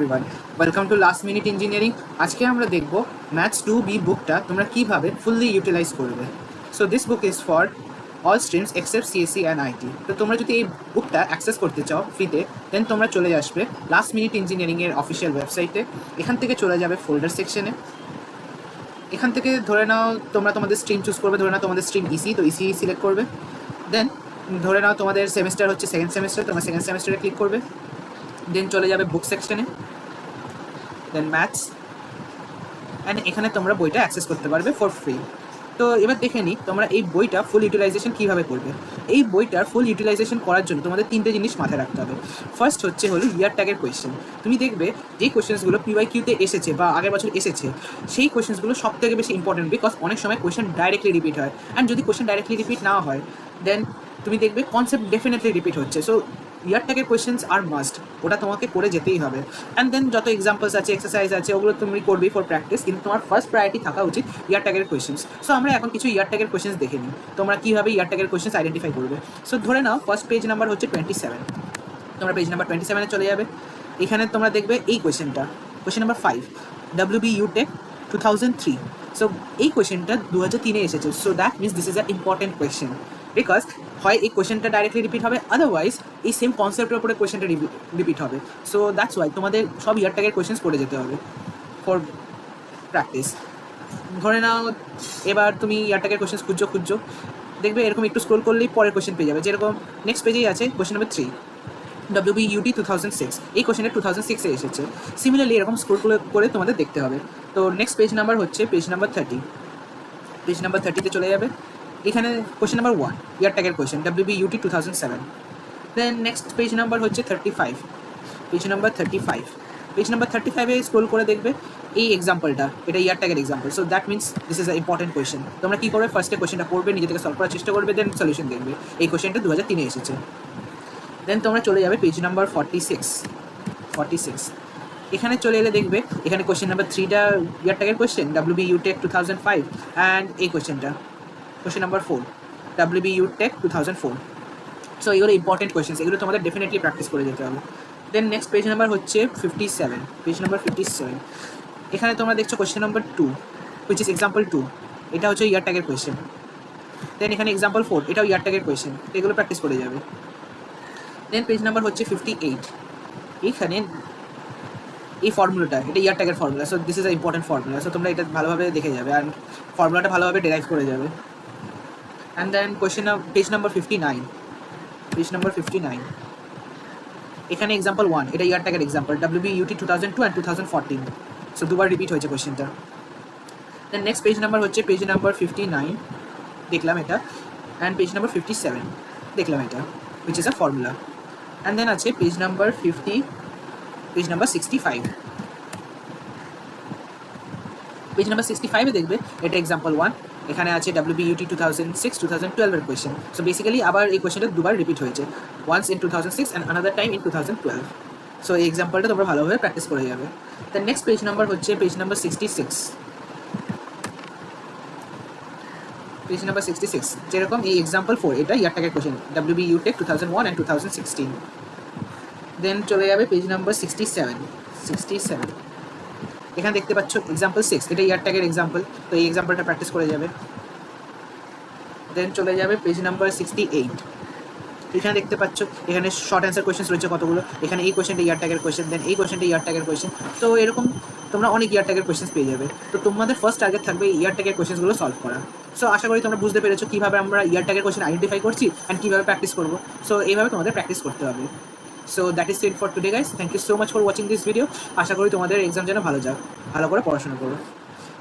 everyone. Welcome to Last Minute Engineering. আজকে আমরা দেখব Maths 2B বুকটা তোমরা কিভাবে ফুললি ইউটিলাইজ করবে। So this book is for all streams except CSE and IT. তো তোমরা যদি এই বুকটা অ্যাক্সেস করতে চাও ফ্রিতে, দেন তোমরা চলে আসবে লাস্ট মিনিট ইঞ্জিনিয়ারিংয়ের অফিসিয়াল ওয়েবসাইটে। এখান থেকে চলে যাবে ফোল্ডার সেকশনে। এখান থেকে ধরে নাও তোমরা তোমাদের স্ট্রিম চুজ করবে, ধরে নাও তোমাদের স্ট্রিম ইসি, তো ইসি সিলেক্ট করবে। দেন ধরে নাও তোমাদের সেমিস্টার হচ্ছে সেকেন্ড সেমিস্টার, তোমরা সেকেন্ড সেমিস্টারে ক্লিক করবে। দেন চলে যাবে বুক সেকশনে, দেন ম্যাথস, অ্যান্ড এখানে তোমরা বইটা অ্যাক্সেস করতে পারবে ফর ফ্রি। তো এবার দেখে নিই তোমরা এই বইটা ফুল ইউটিলাইজেশন কীভাবে করবে। এই বইটার ফুল ইউটিলাইজেশন করার জন্য তোমাদের তিনটে জিনিস মাথায় রাখতে হবে। ফার্স্ট হলো ইয়ার ট্যাগের কোয়েশ্চেন। তুমি দেখবে যেই কোয়েশ্চেন্সগুলো PYQতে এসেছে বা আগের বছর এসেছে, সেই কোয়েশ্চেন্সগুলো সব থেকে বেশি ইম্পর্টেন্ট, বিকজ অনেক সময় কোয়েশ্চেন ডাইরেক্টলি রিপিট হয়। অ্যান্ড যদি কোয়েশ্চেন ডাইরেক্টলি রিপিট না হয়, দেন তুমি দেখবে কনসেপ্ট ডেফিনেটলি রিপিট হচ্ছে। সো ইয়ার ট্যাগের কোয়েশ্চেন্স আর মাস্ট, ওটা তোমাকে করে যেতেই হবে। অ্যান্ড দেন যত এক্সাম্পলস আছে, এক্সারসাইজ আছে, ওগুলো তুমি করবেই ফর প্র্যাকটিস, কিন্তু তোমার ফার্স্ট প্রায়োরিটি থাকা উচিত ইয়ার ট্যাগের কোয়েশ্চেন্স। সো আমরা এখন কিছু ইয়ার ট্যাগের কোয়েশ্চেন্স দেখে নিই তোমরা কীভাবে ইয়ার ট্যাগের কোয়েশ্চেন্স আইডেন্টিফাই করবে। সো ধরে নাও ফার্স্ট পেজ নাম্বার হচ্ছে 27, তোমরা পেজ নাম্বার 27-এ চলে যাবে। এখানে তোমরা দেখবে এই কোয়েশ্চেনটা, question number 5, WBU Tech 2003। So এই কোয়েশ্চেনটা 2003-এ এসেছে। So that means this is a important question, because হয় এই কোয়েশ্চেনটা ডাইরেক্টলি রিপিট হবে, আদারওয়াইজ এই সেম কনসেপ্টের উপরে কোয়েশ্চেনটা রিপিট হবে। সো দ্যাটস ওয়াই তোমাদের সব ইয়ার ট্যাগের কোয়েশ্চেন্স করে যেতে হবে ফর প্র্যাকটিস। ধরে নাও এবার তুমি ইয়ার ট্যাগের কোয়েশ্চেন্স খুঁজছো, দেখবে এরকম একটু স্ক্রোল করলেই পরের কোয়েশ্চেন পেয়ে যাবে। যেরকম নেক্সট পেজেই আছে কোয়েশ্চেন নাম্বার 3, WBUT 2006। এই কোয়েশ্চেনটা 2006-এ এসেছে। সিমিলারলি এরকম স্ক্রোল করে তোমাদের দেখতে হবে। তো নেক্সট পেজ নাম্বার হচ্ছে পেজ নাম্বার 30। পেজ নাম্বার 30-তে চলে যাবে। এখানে কোয়েশ্চেন নাম্বার 1, ইয়ার ট্যাগের question, WBUT 2007। Then next page number হচ্ছে 35, পেজ নাম্বার 35। পেজ নাম্বার 35-এ স্ক্রোল করে দেখবে এই এক্সাম্পলটা, এটা ইয়ার ট্যাগের example. So that means this is a important question. তোমরা কী করবে, ফার্স্টে কোয়েশ্চেনটা পড়বে, নিজে থেকে সলভ করার চেষ্টা করবে, দেন সলিউশন দেখবে। এই কোয়েশ্চেনটা 2003-এ এসেছে। দেন তোমরা চলে যাবে পেজ নাম্বার 46। এখানে চলে এলে দেখবে এখানে কোয়েশ্চেন নাম্বার 3টা ইয়ার ট্যাগের কোয়েশ্চেন, WBU Tech 2005। অ্যান্ড এই কোয়েশ্চেনটা question number 4, WBU Tech 2004। So এগুলো ইম্পর্টেন্ট কোয়েশ্চেন্স, এগুলো তোমাদের ডেফিনেটলি প্র্যাকটিস করে যেতে হবে। দেন নেক্সট পেজ নাম্বার হচ্ছে 57, পেজ নাম্বার 57। এখানে তোমরা দেখছো question number 2, which is example 2। এটা হচ্ছে ইয়ার ট্যাগের কোয়েশ্চেন। দেন এখানে এক্সাম্পল 4, এটাও ইয়ার ট্যাগের কোয়েশ্চেন, এগুলো প্র্যাকটিস করে যাবে। দেন পেজ নাম্বার হচ্ছে 58। এইখানে এই ফর্মুলাটা, এটা ইয়ার ট্যাগের formula. So this is a important formula. So তোমরা এটা ভালোভাবে দেখে যাবে অ্যান্ড ফর্মুলাটা ভালোভাবে ডেরাইভ করে যাবে। And then page number 59, page number 59। এখানে এক্সাম্পল 1, এটা ইয়ার ট্যাগের এক্সাম্পল, WBUT 2002 অ্যান্ড 2014। সো দুবার রিপিট হয়েছে কোয়েশ্চেনটা। দেন নেক্সট পেজ নাম্বার হচ্ছে পেজ নাম্বার 59, দেখলাম এটা। অ্যান্ড পেজ নাম্বার 57 দেখলাম এটা, which is a formula. And then আছে পেজ নাম্বার 65। পেজ নাম্বার 65-এ দেখবে এটা এক্সাম্পল 1, এখানে আছে WBUT 2006, 2012-এর কোয়েশ্চেন। সো বেসিক্যালি আবার এই কোয়েশ্চেনটা দুবার রিপিট হয়েছে, once in 2006 and another time in 2012। So এই এক্সাম্পলটা তোমরা ভালোভাবে প্র্যাকটিস করে যাবে। দেন নেক্সট পেজ নাম্বার হচ্ছে পেজ নাম্বার 66, পেজ নাম্বার 66। যেরকম এই এক্সাম্পল 4, এটা ইয়ার ট্যাগের question, WBU Tech 2001 and 2016। Then চলে যাবে পেজ নাম্বার 67। এখানে দেখতে পাচ্ছ এক্সাম্পল 6, এটা ইয়ার ট্যাগের এক্সাম্পল। তো এই এক্সাম্পলটা প্র্যাকটিস করে যাবে। দেন চলে যাবে পেজ নাম্বার 68। এখানে দেখতে পাচ্ছ এখানে শর্ট অ্যান্সার কোয়েশ্চেন রয়েছে কতগুলো। এখানে এই কোয়েশ্চেনটা ইয়ার ট্যাগের কোয়েশ্চেন, দেন এই কোয়েশ্চেনটা ইয়ার ট্যাগের কোয়েশ্চেন। তো এরকম তোমরা অনেক ইয়ার ট্যাগের কোয়েশ্চেন পেয়ে যাবে। তো তোমাদের ফার্স্ট টার্গেট থাকবে ইয়ার ট্যাগের কোয়েশ্চেনগুলো সলভ করা। সো আশা করি তোমরা বুঝতে পেরেছো কীভাবে আমরা ইয়ার ট্যাগের কোয়েশ্চেন আইডেন্টিফাই করছি অ্যান্ড কীভাবে প্র্যাকটিস করবো। সো এইভাবে তোমাদের প্র্যাকটিস করতে হবে। So that is it for today guys. Thank you so much for watching this video. আশা করি তোমাদের এক্সাম যেন ভালো যাক, ভালো করে পড়াশোনা করো।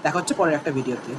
দেখা হচ্ছে পরের একটা ভিডিওতে।